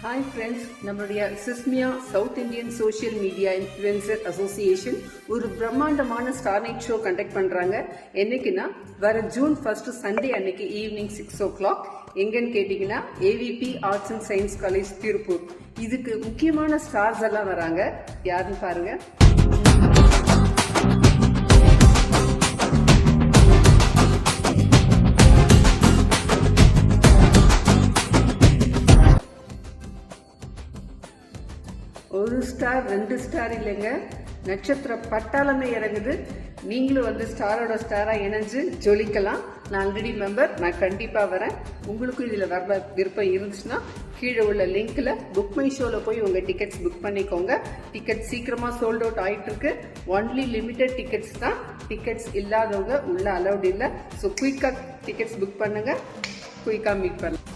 Hi friends, நம்மளுடைய சிஸ்மியா South Indian social media influencer association ஒரு பிரம்மாண்டமான ஸ்டார் நைட் ஷோ கண்டக்ட் பண்றாங்க. என்னைக்குன்னா வர ஜூன் 1 சண்டே அன்னைக்கு ஈவினிங் 6 o'clock. எங்கன்னு கேட்டீங்கன்னா AVP arts and science college Tiruppur. இதுக்கு முக்கியமான ஸ்டார்ஸ் எல்லாம் வராங்க. யாருன்னு பாருங்க. ஒரு ஸ்டார் 2 ஸ்டார் இல்லைங்க, நட்சத்திர பட்டாளமே இறங்குது. நீங்களும் வந்து ஸ்டாரோட ஸ்டாரா இணைஞ்சு ஜொலிக்கலாம். நான் ஆல்ரெடி மெம்பர், நான் கண்டிப்பா வரேன். உங்களுக்கும் இதுல வர விருப்பம் இருந்துச்சுன்னா கீழே உள்ள லிங்க்ல புக் மை ஷோல போய் உங்க டிக்கெட்ஸ் புக் பண்ணிக்கோங்க. டிக்கெட் சீக்கிரமா சோல்ட் அவுட் ஆயிட்டு இருக்கு. ஒன்லி லிமிடெட் டிக்கெட்ஸ் தான். டிக்கெட்ஸ் இல்லாதவங்க உள்ள அலௌட் இல்லை. ஸோ குயிக்கா டிக்கெட்ஸ் புக் பண்ணுங்க, குயிக்கா மீட் பண்ணுங்க.